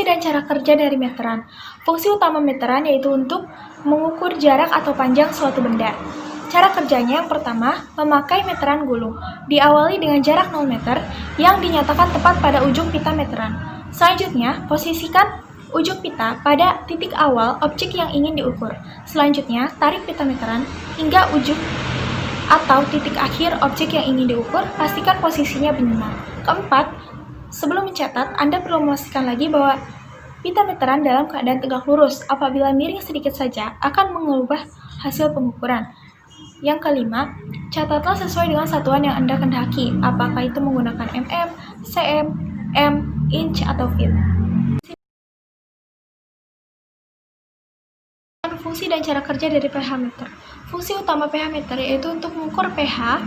Fungsi dan cara kerja dari meteran. Fungsi utama meteran yaitu untuk mengukur jarak atau panjang suatu benda. Cara kerjanya yang pertama, memakai meteran gulung. Diawali dengan jarak 0 meter yang dinyatakan tepat pada ujung pita meteran. Selanjutnya, posisikan ujung pita pada titik awal objek yang ingin diukur. Selanjutnya, tarik pita meteran hingga ujung atau titik akhir objek yang ingin diukur, pastikan posisinya benar. Keempat, sebelum mencatat, Anda perlu memastikan lagi bahwa pita meteran dalam keadaan tegak lurus. Apabila miring sedikit saja, akan mengubah hasil pengukuran. Yang kelima, catatlah sesuai dengan satuan yang Anda kehendaki, apakah itu menggunakan mm, cm, m, inch, atau feet. Fungsi dan cara kerja dari pH meter. Fungsi utama pH meter yaitu untuk mengukur pH,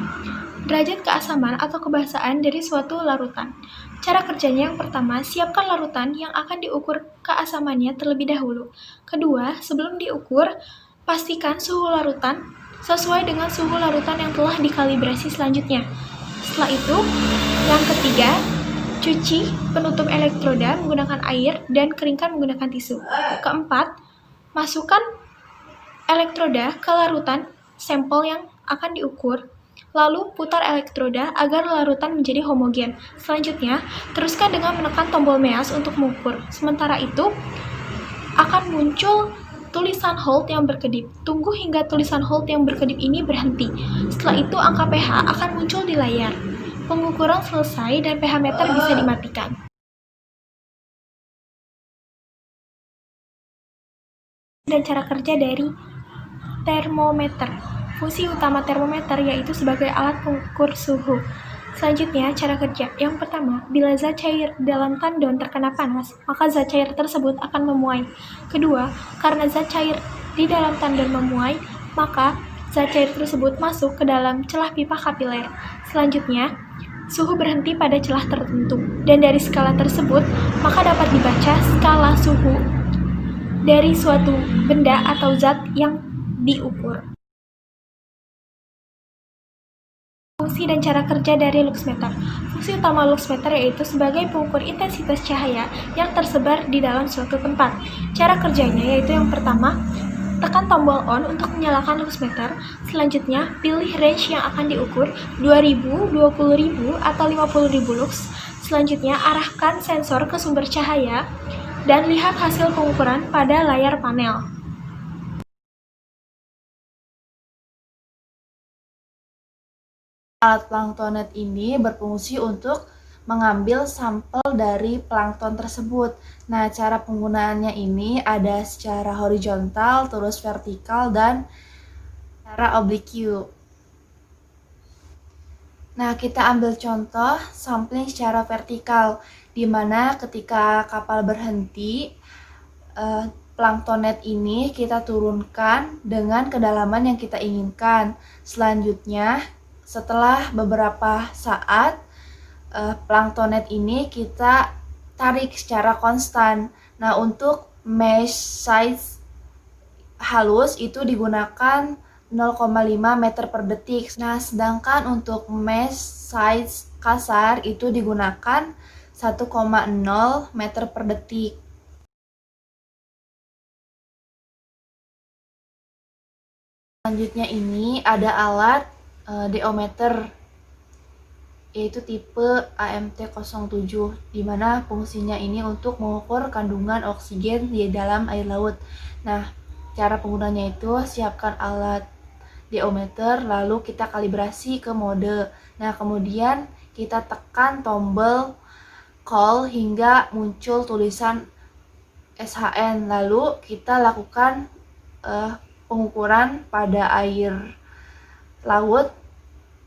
derajat keasaman atau kebasaan dari suatu larutan. Cara kerjanya yang pertama, siapkan larutan yang akan diukur keasamannya terlebih dahulu. Kedua, sebelum diukur, pastikan suhu larutan sesuai dengan suhu larutan yang telah dikalibrasi selanjutnya. Setelah itu, yang ketiga, cuci penutup elektroda menggunakan air dan keringkan menggunakan tisu. Keempat, masukkan elektroda ke larutan sampel yang akan diukur, lalu putar elektroda agar larutan menjadi homogen. Selanjutnya, teruskan dengan menekan tombol meas untuk mengukur. Sementara itu, akan muncul tulisan hold yang berkedip. Tunggu hingga tulisan hold yang berkedip ini berhenti. Setelah itu, angka pH akan muncul di layar. Pengukuran selesai dan pH meter bisa dimatikan. Dan cara kerja dari termometer. Fungsi utama termometer yaitu sebagai alat pengukur suhu. Selanjutnya, cara kerja. Yang pertama, bila zat cair dalam tandon terkena panas, maka zat cair tersebut akan memuai. Kedua, karena zat cair di dalam tandon memuai, maka zat cair tersebut masuk ke dalam celah pipa kapiler. Selanjutnya, suhu berhenti pada celah tertentu. Dan dari skala tersebut, maka dapat dibaca skala suhu dari suatu benda atau zat yang diukur. Fungsi dan cara kerja dari luxmeter. Fungsi utama luxmeter yaitu sebagai pengukur intensitas cahaya yang tersebar di dalam suatu tempat. Cara kerjanya yaitu yang pertama, tekan tombol on untuk menyalakan luxmeter. Selanjutnya, pilih range yang akan diukur, 2000, 20.000, atau 50.000 lux. Selanjutnya, arahkan sensor ke sumber cahaya dan lihat hasil pengukuran pada layar panel. Alat planktonet ini berfungsi untuk mengambil sampel dari plankton tersebut. Nah, cara penggunaannya ini ada secara horizontal, terus vertikal, dan secara oblique. Nah, kita ambil contoh sampling secara vertikal, di mana ketika kapal berhenti, planktonet ini kita turunkan dengan kedalaman yang kita inginkan. Selanjutnya, setelah beberapa saat, planktonet ini kita tarik secara konstan. Nah, untuk mesh size halus itu digunakan 0,5 meter per detik. Nah, sedangkan untuk mesh size kasar itu digunakan 1,0 meter per detik. Selanjutnya ini ada alat diometer, yaitu tipe AMT07, di mana fungsinya ini untuk mengukur kandungan oksigen di dalam air laut. Nah, cara penggunanya itu siapkan alat diometer, lalu kita kalibrasi ke mode. Nah, kemudian kita tekan tombol call hingga muncul tulisan SHN, lalu kita lakukan pengukuran pada air laut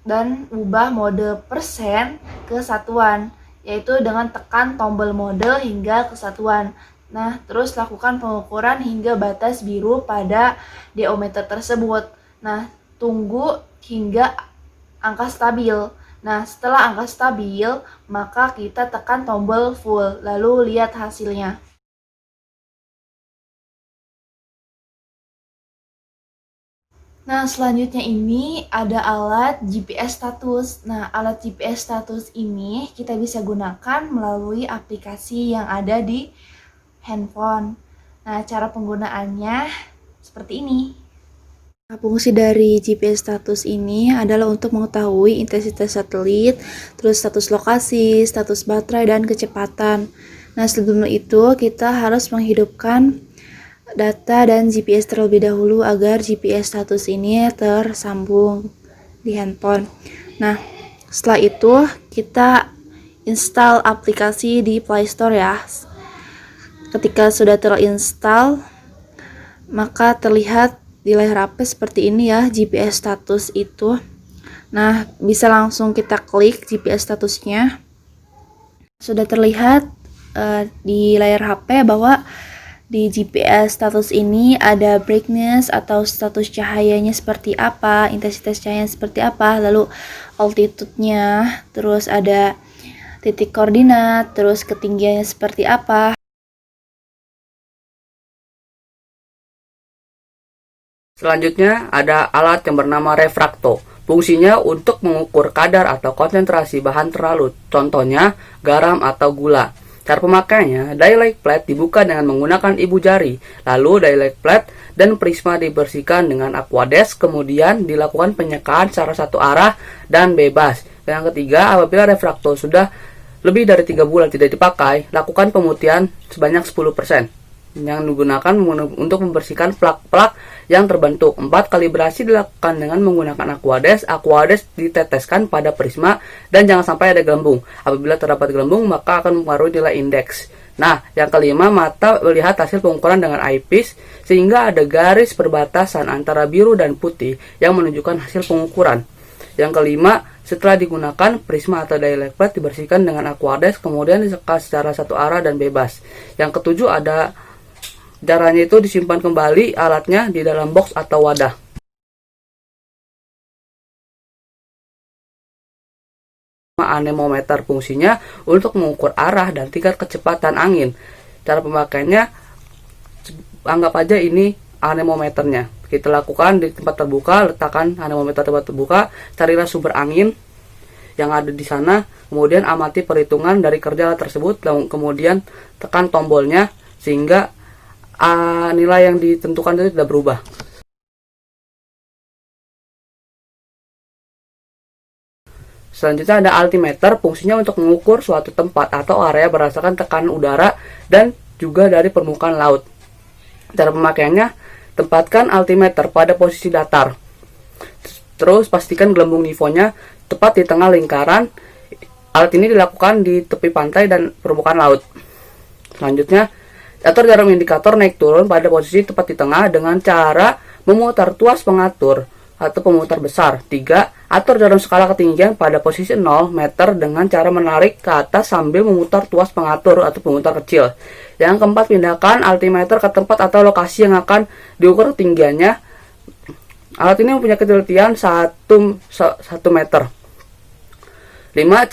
dan ubah mode persen ke satuan, yaitu dengan tekan tombol mode hingga ke satuan. Nah, terus lakukan pengukuran hingga batas biru pada diometer tersebut. Nah, tunggu hingga angka stabil. Nah, setelah angka stabil, maka kita tekan tombol full, lalu lihat hasilnya. Nah, selanjutnya ini ada alat GPS status. Nah, alat GPS status ini kita bisa gunakan melalui aplikasi yang ada di handphone. Nah, cara penggunaannya seperti ini. Fungsi dari GPS status ini adalah untuk mengetahui intensitas satelit, terus status lokasi, status baterai, dan kecepatan. Nah, sebelum itu kita harus menghidupkan data dan GPS terlebih dahulu agar GPS status ini tersambung di handphone. Nah, setelah itu kita install aplikasi di Play Store ya. Ketika sudah terinstall, maka terlihat di layar HP seperti ini ya GPS status itu. Nah, bisa langsung kita klik GPS statusnya. Sudah terlihat di layar HP bahwa di GPS status ini ada brightness atau status cahayanya seperti apa, intensitas cahayanya seperti apa, lalu altitude-nya, terus ada titik koordinat, terus ketinggiannya seperti apa. Selanjutnya ada alat yang bernama refrakto. Fungsinya untuk mengukur kadar atau konsentrasi bahan terlarut, contohnya garam atau gula. Cara pemakaiannya, daylight plate dibuka dengan menggunakan ibu jari, lalu daylight plate dan prisma dibersihkan dengan aquadesk, kemudian dilakukan penyekaan secara satu arah dan bebas. Yang ketiga, apabila refrakto sudah lebih dari 3 bulan tidak dipakai, lakukan pemutihan sebanyak 10%. Yang digunakan untuk membersihkan plak-plak yang terbentuk. 4 kalibrasi dilakukan dengan menggunakan aquadesk. Aquadesk diteteskan pada prisma dan jangan sampai ada gelembung. Apabila terdapat gelembung, maka akan mempengaruhi nilai indeks. Nah, yang kelima, mata melihat hasil pengukuran dengan eyepiece sehingga ada garis perbatasan antara biru dan putih yang menunjukkan hasil pengukuran. Yang kelima, setelah digunakan, prisma atau daylight plate dibersihkan dengan aquadesk, kemudian disekat secara satu arah dan bebas. Yang ketujuh, ada caranya itu disimpan kembali alatnya di dalam box atau wadah. Anemometer fungsinya untuk mengukur arah dan tingkat kecepatan angin. Cara pemakaiannya, anggap aja ini anemometernya. Kita lakukan di tempat terbuka, letakkan anemometer tempat terbuka, carilah sumber angin yang ada di sana, kemudian amati perhitungan dari kerja alat tersebut, kemudian tekan tombolnya sehingga nilai yang ditentukan itu tidak berubah. Selanjutnya ada altimeter, fungsinya untuk mengukur suatu tempat atau area berdasarkan tekanan udara dan juga dari permukaan laut. Cara pemakaiannya, tempatkan altimeter pada posisi datar. Terus pastikan gelembung nivonya tepat di tengah lingkaran. Alat ini dilakukan di tepi pantai dan permukaan laut. Selanjutnya, atur jarum indikator naik turun pada posisi tepat di tengah dengan cara memutar tuas pengatur atau pemutar besar. 3. Atur jarum skala ketinggian pada posisi 0 meter dengan cara menarik ke atas sambil memutar tuas pengatur atau pemutar kecil. Yang keempat, pindahkan altimeter ke tempat atau lokasi yang akan diukur ketinggiannya. Alat ini mempunyai ketelitian 1 meter. 5.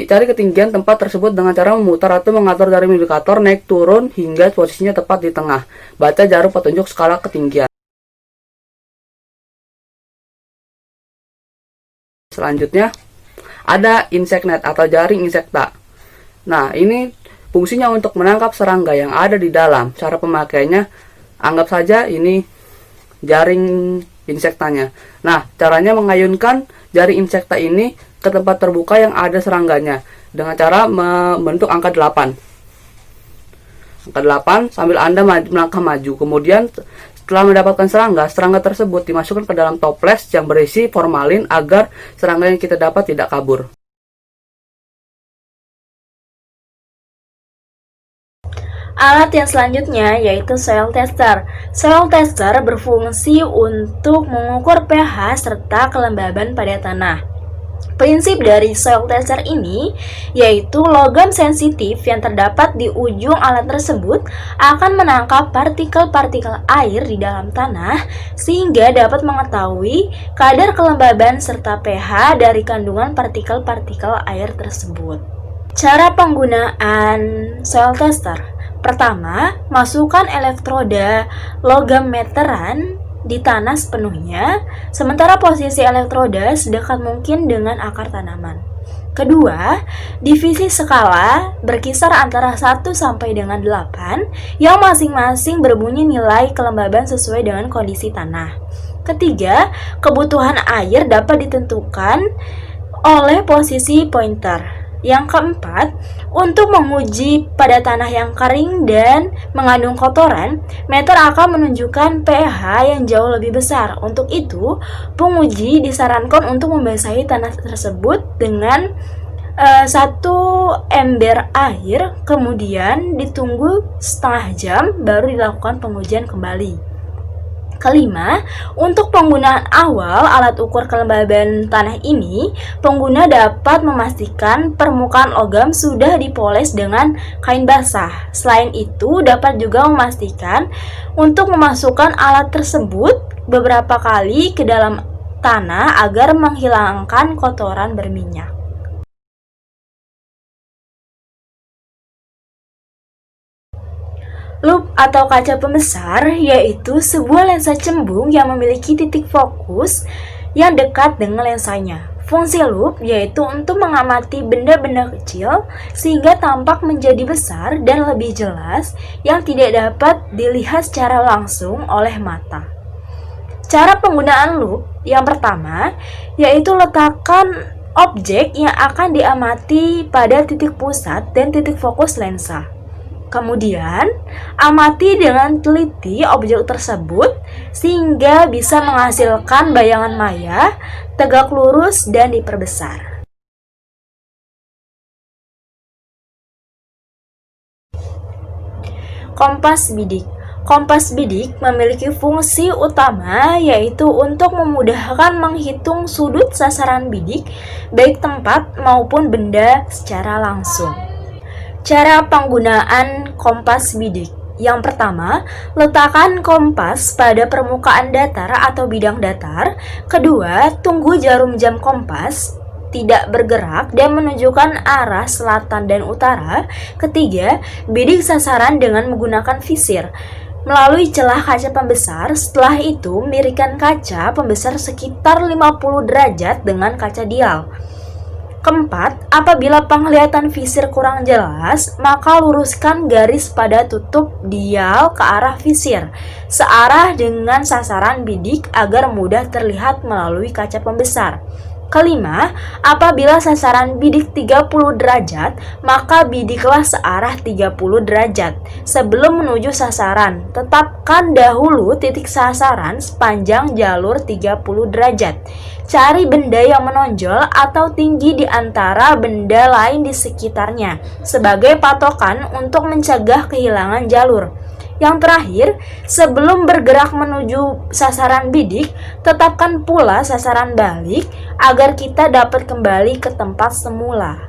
Cari ketinggian tempat tersebut dengan cara memutar atau mengatur jarum indikator naik turun hingga posisinya tepat di tengah. Baca jarum petunjuk skala ketinggian. Selanjutnya ada insect net atau jaring insekta. Nah, ini fungsinya untuk menangkap serangga yang ada di dalam. Cara pemakaiannya, anggap saja ini jaring insektanya. Nah, caranya mengayunkan jaring insekta ini ke tempat terbuka yang ada serangganya dengan cara membentuk angka 8. Angka 8 sambil Anda melangkah maju. Kemudian setelah mendapatkan serangga tersebut dimasukkan ke dalam toples yang berisi formalin agar serangga yang kita dapat tidak kabur. Alat yang selanjutnya yaitu soil tester. Soil tester berfungsi untuk mengukur pH serta kelembaban pada tanah. Prinsip dari soil tester ini yaitu logam sensitif yang terdapat di ujung alat tersebut akan menangkap partikel-partikel air di dalam tanah sehingga dapat mengetahui kadar kelembaban serta pH dari kandungan partikel-partikel air tersebut. Cara penggunaan soil tester. Pertama, masukkan elektroda logam meteran di tanah sepenuhnya, sementara posisi elektroda sedekat mungkin dengan akar tanaman. Kedua, divisi skala berkisar antara 1 sampai dengan 8 yang masing-masing berbunyi nilai kelembaban sesuai dengan kondisi tanah. Ketiga, kebutuhan air dapat ditentukan oleh posisi pointer. Yang keempat, untuk menguji pada tanah yang kering dan mengandung kotoran, meter akan menunjukkan pH yang jauh lebih besar. Untuk itu, penguji disarankan untuk membasahi tanah tersebut dengan 1 ember air, kemudian ditunggu setengah jam baru dilakukan pengujian kembali. Kelima, untuk penggunaan awal alat ukur kelembaban tanah ini, pengguna dapat memastikan permukaan logam sudah dipoles dengan kain basah. Selain itu, dapat juga memastikan untuk memasukkan alat tersebut beberapa kali ke dalam tanah agar menghilangkan kotoran berminyak. Loop atau kaca pembesar yaitu sebuah lensa cembung yang memiliki titik fokus yang dekat dengan lensanya. Fungsi loop yaitu untuk mengamati benda-benda kecil sehingga tampak menjadi besar dan lebih jelas yang tidak dapat dilihat secara langsung oleh mata. Cara penggunaan loop yang pertama yaitu letakkan objek yang akan diamati pada titik pusat dan titik fokus lensa. Kemudian, amati dengan teliti objek tersebut sehingga bisa menghasilkan bayangan maya, tegak lurus, dan diperbesar. Kompas bidik. Kompas bidik memiliki fungsi utama yaitu untuk memudahkan menghitung sudut sasaran bidik baik tempat maupun benda secara langsung. Cara penggunaan kompas bidik. Yang pertama, letakkan kompas pada permukaan datar atau bidang datar. Kedua, tunggu jarum jam kompas tidak bergerak dan menunjukkan arah selatan dan utara. Ketiga, bidik sasaran dengan menggunakan visir melalui celah kaca pembesar. Setelah itu, miringkan kaca pembesar sekitar 50 derajat dengan kaca dial. Keempat, apabila penglihatan visir kurang jelas, maka luruskan garis pada tutup dial ke arah visir, searah dengan sasaran bidik agar mudah terlihat melalui kaca pembesar. Kelima, apabila sasaran bidik 30 derajat, maka bidiklah searah 30 derajat. Sebelum menuju sasaran, tetapkan dahulu titik sasaran sepanjang jalur 30 derajat. Cari benda yang menonjol atau tinggi di antara benda lain di sekitarnya sebagai patokan untuk mencegah kehilangan jalur. Yang terakhir, sebelum bergerak menuju sasaran bidik, tetapkan pula sasaran balik agar kita dapat kembali ke tempat semula.